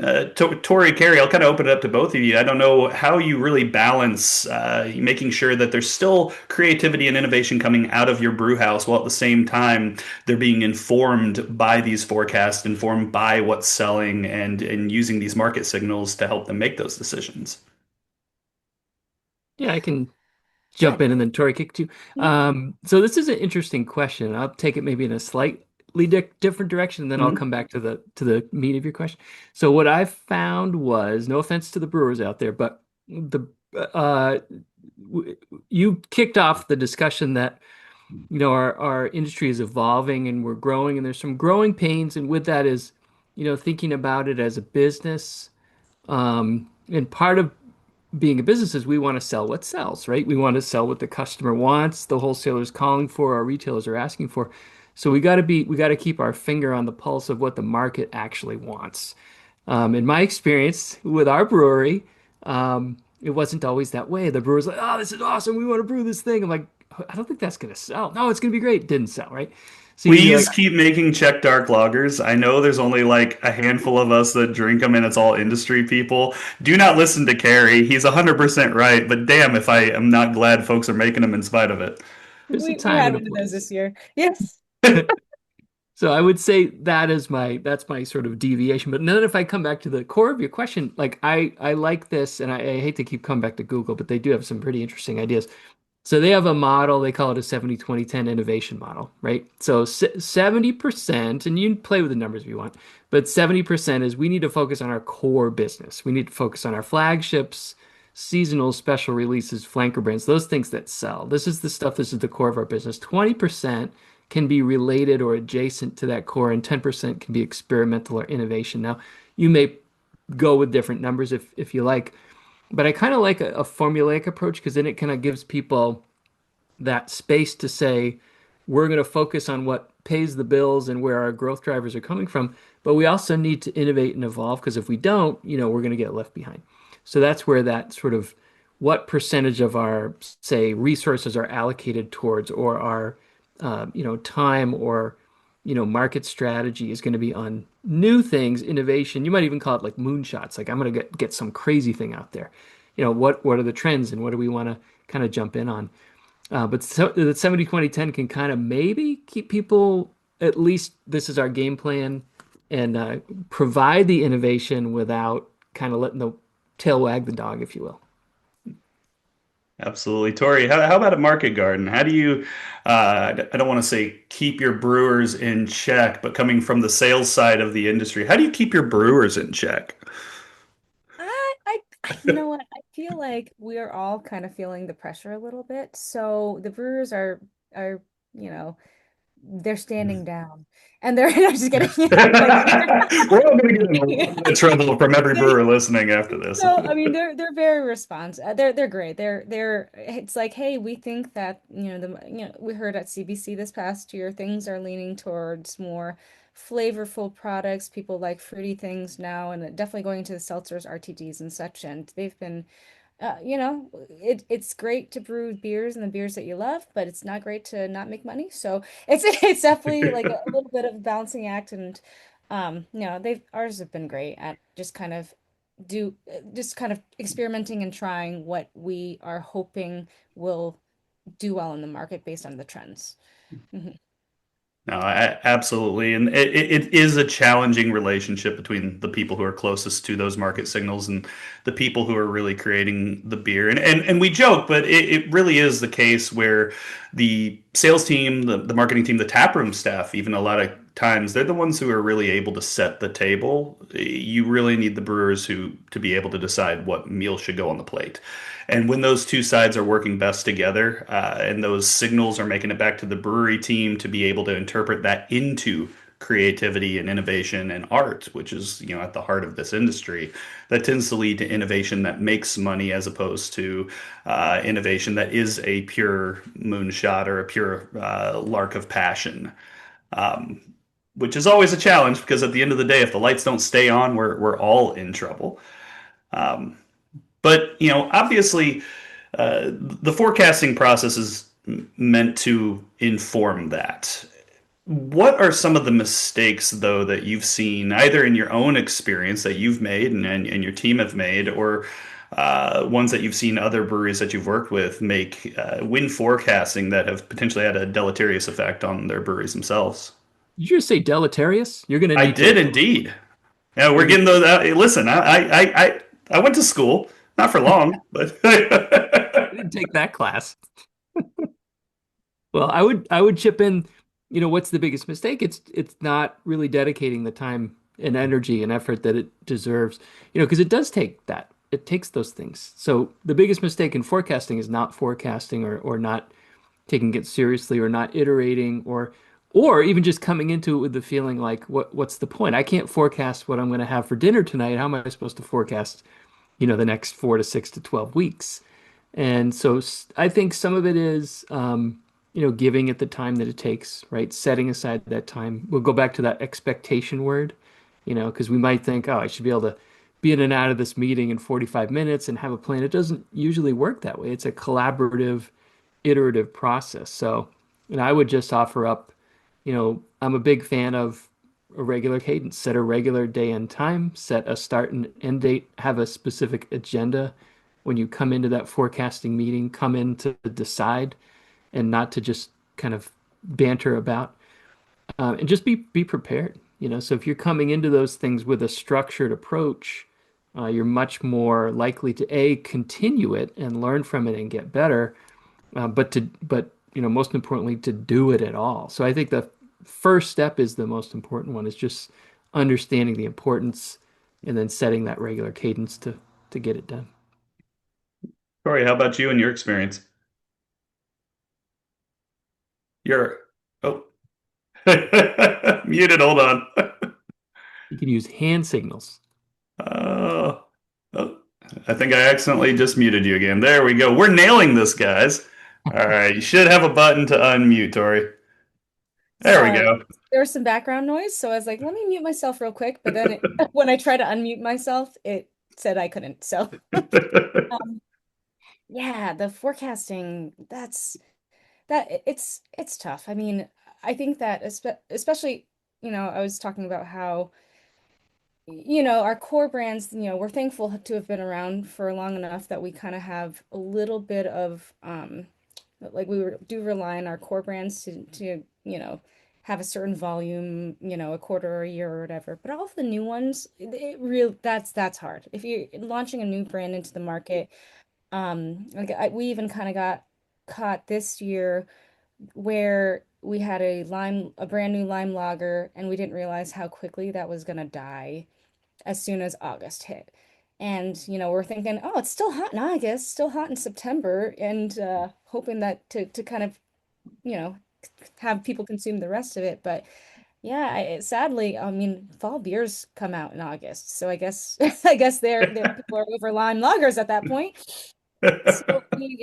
Tori, Carrie, I'll kind of open it up to both of you. I don't know how you really balance making sure that there's still creativity and innovation coming out of your brew house while at the same time they're being informed by these forecasts, informed by what's selling, and using these market signals to help them make those decisions. Yeah, I can Sure. jump in and then Tori kick you. Yeah. So this is an interesting question. I'll take it maybe in a slightly different direction, and then I'll Mhm. come back to the meat of your question. So what I found was, no offense to the brewers out there, but the uh, you kicked off the discussion that our industry is evolving and we're growing, and there's some growing pains, and with that is thinking about it as a business. And part of being a business is we want to sell what sells, right? We want to sell what the customer wants, the wholesaler's calling for, our retailers are asking for. So we got to keep our finger on the pulse of what the market actually wants. In my experience with our brewery, it wasn't always that way. The brewer's like, "Oh, this is awesome. We want to brew this thing." I'm like, "I don't think that's going to sell." "No, it's going to be great." Didn't sell, right? So you'd be like, Please keep making Czech dark lagers. I know there's only like a handful of us that drink them and it's all industry people. Do not listen to Carrie. He's 100% right, but damn if I am not glad folks are making them in spite of it. "There's a We time had and a one of those place." this year. Yes. So I would say that's my sort of deviation. But then if I come back to the core of your question, like I like this, and I hate to keep coming back to Google, but they do have some pretty interesting ideas. So they have a model, they call it a 70-20-10 innovation model, right? So 70%, and you can play with the numbers if you want, but 70% is we need to focus on our core business. We need to focus on our flagships, seasonal special releases, flanker brands, those things that sell. This is the core of our business. 20% can be related or adjacent to that core, and 10% can be experimental or innovation. Now, you may go with different numbers if you like, but I kind of like a formulaic approach because then it kind of gives people that space to say, we're going to focus on what pays the bills and where our growth drivers are coming from. But we also need to innovate and evolve because if we don't, we're going to get left behind. So that's where that sort of what percentage of our, say, resources are allocated towards or our, time or, market strategy is going to be on new things, innovation. You might even call it like moonshots. Like I'm going to get some crazy thing out there. What are the trends and what do we want to kind of jump in on? But so the 70-20-10 can kind of maybe keep people, at least this is our game plan, and provide the innovation without kind of letting the tail wag the dog, if you will. Absolutely. Tori, how about at Market Garden? How do you, I don't want to say keep your brewers in check, but coming from the sales side of the industry, how do you keep your brewers in check? You know what? I feel like we are all kind of feeling the pressure a little bit. So the brewers are, you know, they're standing down, and they're I'm just kidding. Like We're all going to get in a they're little bit of trouble from every brewer listening after this. So, I mean, they're very responsive. They're great. They're it's like, hey, we think that, we heard at CBC this past year, things are leaning towards more flavorful products. People like fruity things now, and definitely going to the seltzers, RTDs, and such. And they've been it's great to brew beers and the beers that you love, but it's not great to not make money. So it's definitely like a little bit of a balancing act. And they've ours have been great at just kind of experimenting and trying what we are hoping will do well in the market based on the trends. Mhm. No, absolutely. And it is a challenging relationship between the people who are closest to those market signals and the people who are really creating the beer. And we joke, but it really is the case where the sales team, the marketing team, the taproom staff, even a lot of times, they're the ones who are really able to set the table. You really need the brewers who to be able to decide what meal should go on the plate. And when those two sides are working best together, and those signals are making it back to the brewery team to be able to interpret that into creativity and innovation and art, which is, at the heart of this industry, that tends to lead to innovation that makes money as opposed to innovation that is a pure moonshot or a pure lark of passion. Um, which is always a challenge because at the end of the day, if the lights don't stay on, we're all in trouble. Um, but obviously, the forecasting process is meant to inform that. What are some of the mistakes, though, that you've seen either in your own experience that you've made and your team have made, or ones that you've seen other breweries that you've worked with make when forecasting that have potentially had a deleterious effect on their breweries themselves? Did you just say deleterious? You're going to I need to. did indeed. Yeah, we're You're getting those out. Hey, listen, I went to school, not for long, but I didn't take that class. Well, I would chip in, what's the biggest mistake? It's not really dedicating the time and energy and effort that it deserves, because it does take that. It takes those things. So the biggest mistake in forecasting is not forecasting or not taking it seriously or not iterating or even just coming into it with the feeling like what's the point? I can't forecast what I'm going to have for dinner tonight. How am I supposed to forecast, the next 4 to 6 to 12 weeks? And so I think some of it is, giving it the time that it takes, right? Setting aside that time. We'll go back to that expectation word, because we might think, oh, I should be able to be in and out of this meeting in 45 minutes and have a plan. It doesn't usually work that way. It's a collaborative, iterative process. So, I would just offer up, I'm a big fan of a regular cadence, set a regular day and time, set a start and end date, have a specific agenda. When you come into that forecasting meeting, come in to decide and not to just kind of banter about, and just be prepared. So if you're coming into those things with a structured approach, you're much more likely to continue it and learn from it and get better, but most importantly to do it at all. So I think the first step is the most important one, is just understanding the importance and then setting that regular cadence to get it done. Corey, how about you and your experience? You're oh muted. Hold on. You can use hand signals. Oh, oh, I think I accidentally just muted you again. There we go. We're nailing this, guys. All right, you should have a button to unmute, Tori. There we Sorry, go. there was some background noise, so I was like, let me mute myself real quick. But then when I tried to unmute myself, it said I couldn't. So, um, yeah, the forecasting, it's tough. I mean, I think that especially, I was talking about how, our core brands, we're thankful to have been around for long enough that we kind of have a little bit of like do rely on our core brands to have a certain volume, a quarter or a year or whatever. But all of the new ones, it real that's hard. If you're launching a new brand into the market, like we even kind of got caught this year where we had a brand new lime lager, and we didn't realize how quickly that was gonna die as soon as August hit. And, we're thinking, oh, it's still hot in August, still hot in September, and hoping that to kind of, you know, have people consume the rest of it. But yeah, sadly, I mean, fall beers come out in August. So I guess I guess they're people are over lime lagers at that point. So I mean,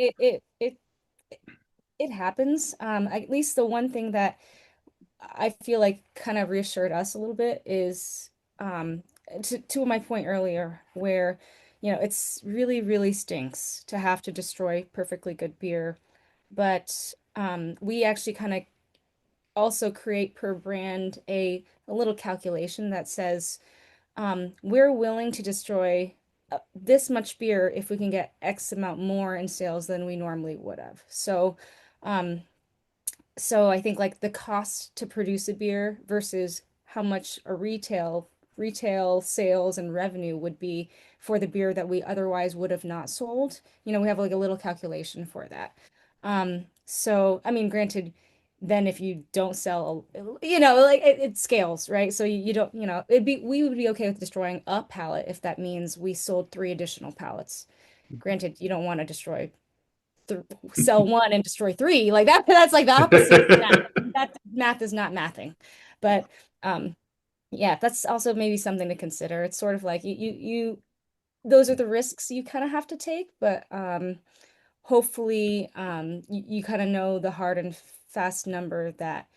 it happens. At least the one thing that I feel like kind of reassured us a little bit is to my point earlier, where it's really really stinks to have to destroy perfectly good beer, but we actually kind of also create per brand a little calculation that says we're willing to destroy this much beer if we can get X amount more in sales than we normally would have. Um, so I think like the cost to produce a beer versus how much a retail sales and revenue would be for the beer that we otherwise would have not sold. We have like a little calculation for that. So I mean, granted, Then if you don't sell, like it scales, right? So you don't, we would be okay with destroying a pallet if that means we sold three additional pallets. Granted, you don't want to destroy th sell one and destroy three like that. That's like the opposite of math. That math is not mathing. But yeah, that's also maybe something to consider. It's sort of like you those are the risks you kind of have to take, but hopefully you kind of know the hard and fast number that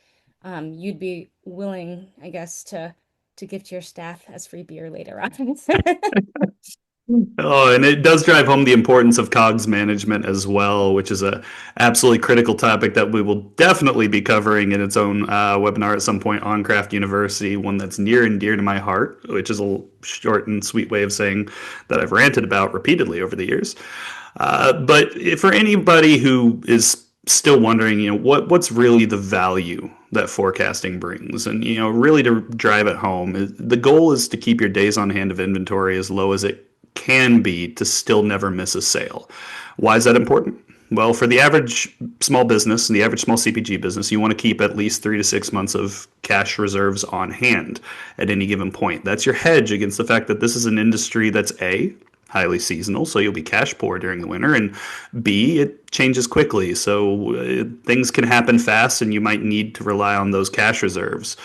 you'd be willing, I guess, to give to your staff as free beer later on. Oh, and it does drive home the importance of COGS management as well, which is a absolutely critical topic that we will definitely be covering in its own webinar at some point on Craft University, one that's near and dear to my heart, which is a short and sweet way of saying that I've ranted about repeatedly over the years. But for anybody who is still wondering, what's really the value that forecasting brings, and really to drive it home, the goal is to keep your days on hand of inventory as low as it can be to still never miss a sale. Why is that important? Well, for the average small business and the average small CPG business, you want to keep at least 3 to 6 months of cash reserves on hand at any given point. That's your hedge against the fact that this is an industry that's A, highly seasonal, so you'll be cash poor during the winter, and B, it changes quickly, so things can happen fast and you might need to rely on those cash reserves.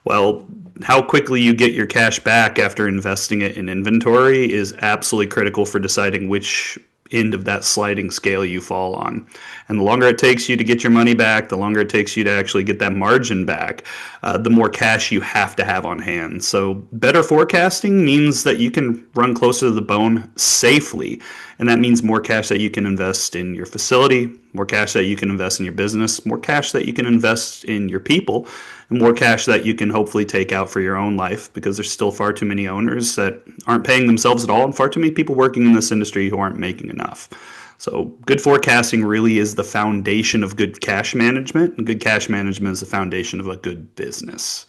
Well, how quickly you get your cash back after investing it in inventory is absolutely critical for deciding which end of that sliding scale you fall on. And the longer it takes you to get your money back, the longer it takes you to actually get that margin back, the more cash you have to have on hand. So, better forecasting means that you can run closer to the bone safely. And that means more cash that you can invest in your facility, more cash that you can invest in your business, more cash that you can invest in your people, and more cash that you can hopefully take out for your own life, because there's still far too many owners that aren't paying themselves at all and far too many people working in this industry who aren't making enough. So good forecasting really is the foundation of good cash management, and good cash management is the foundation of a good business.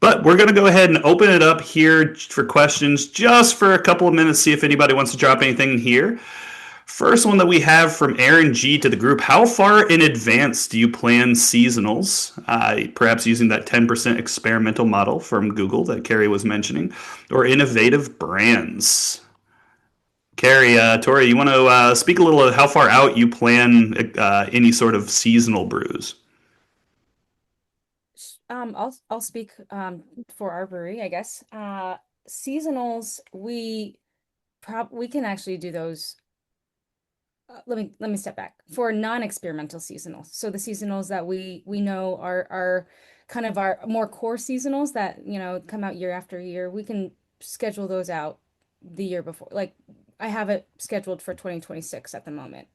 But we're going to go ahead and open it up here for questions just for a couple of minutes, see if anybody wants to drop anything here. First one that we have from Aaron G to the group: how far in advance do you plan seasonals? Perhaps using that 10% experimental model from Google that Carrie was mentioning, or innovative brands. Carrie, Tori, you want to speak a little of how far out you plan any sort of seasonal brews? I'll speak for our brewery, I guess. Seasonals, we can actually do those. Let me step back. For non-experimental seasonals, so the seasonals that we know are kind of our more core seasonals that come out year after year, we can schedule those out the year before. Like I have it scheduled for 2026 at the moment.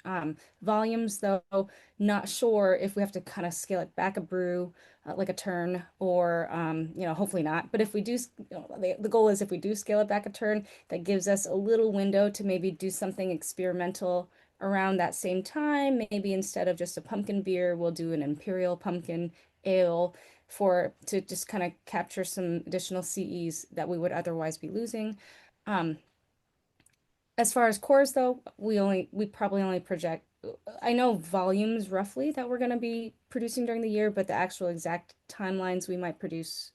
Volumes though, not sure if we have to kind of scale it back a brew, like a turn, or hopefully not. But if we do, the goal is if we do scale it back a turn, that gives us a little window to maybe do something experimental around that same time. Maybe instead of just a pumpkin beer, we'll do an imperial pumpkin ale to just kind of capture some additional CEs that we would otherwise be losing. Um, as far as cores though, we probably only project, I know volumes roughly that we're going to be producing during the year, but the actual exact timelines we might produce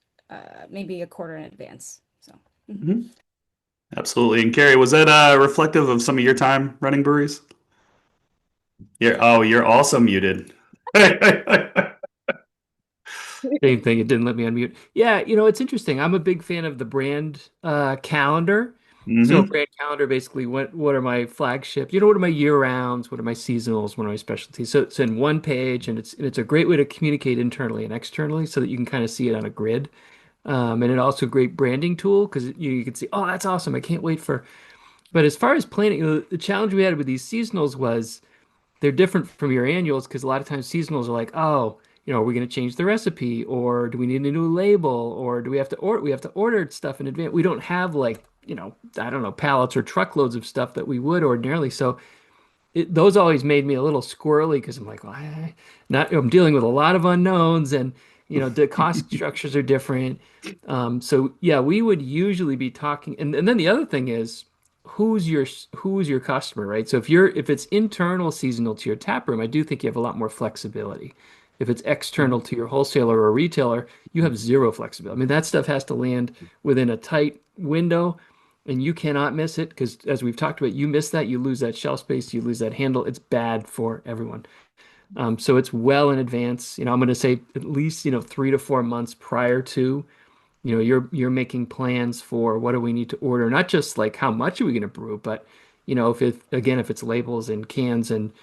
maybe a quarter in advance. So. Mm-hmm. Absolutely. And Carrie, was that reflective of some of your time running breweries? You're also muted. Same thing. It didn't let me unmute. Yeah, it's interesting. I'm a big fan of the brand calendar. So a Mm-hmm. brand calendar, basically, what are my flagship? What are my year rounds? What are my seasonals? What are my specialties? So it's in one page, and it's a great way to communicate internally and externally, so that you can kind of see it on a grid. And it also a great branding tool because you can see, oh, that's awesome. I can't wait for. But as far as planning, the challenge we had with these seasonals was they're different from your annuals because a lot of times seasonals are like, oh, are we going to change the recipe, or do we need a new label, or do we have to order stuff in advance? We don't have like, I don't know, pallets or truckloads of stuff that we would ordinarily. So those always made me a little squirrely because I'm like, well, I'm dealing with a lot of unknowns, and the cost structures are different. So yeah, we would usually be talking, and then the other thing is who's your customer, right? So if it's internal seasonal to your tap room, I do think you have a lot more flexibility. If it's external to your wholesaler or retailer, you have zero flexibility. I mean, that stuff has to land within a tight window and you cannot miss it because as we've talked about, you miss that, you lose that shelf space, you lose that handle. It's bad for everyone. So it's well in advance. I'm going to say at least, 3 to 4 months prior to, you're making plans for what do we need to order, not just like how much are we going to brew, but if it's labels and cans and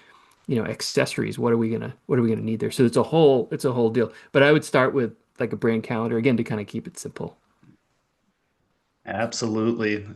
accessories, what are we gonna need there? So it's a whole deal. But I would start with like a brand calendar again to kind of keep it simple. Absolutely.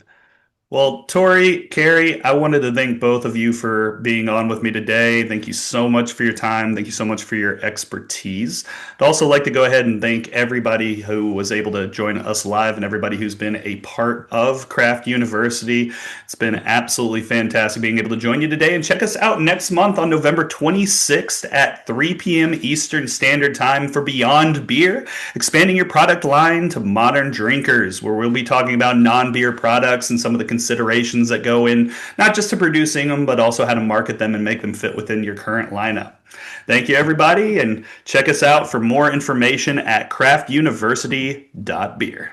Well, Tori, Carrie, I wanted to thank both of you for being on with me today. Thank you so much for your time. Thank you so much for your expertise. I'd also like to go ahead and thank everybody who was able to join us live and everybody who's been a part of Craft University. It's been absolutely fantastic being able to join you today. And check us out next month on November 26th at 3 p.m. Eastern Standard Time for Beyond Beer, expanding your product line to modern drinkers, where we'll be talking about non-beer products and some of the considerations that go in, not just to producing them, but also how to market them and make them fit within your current lineup. Thank you, everybody, and check us out for more information at craftuniversity.beer.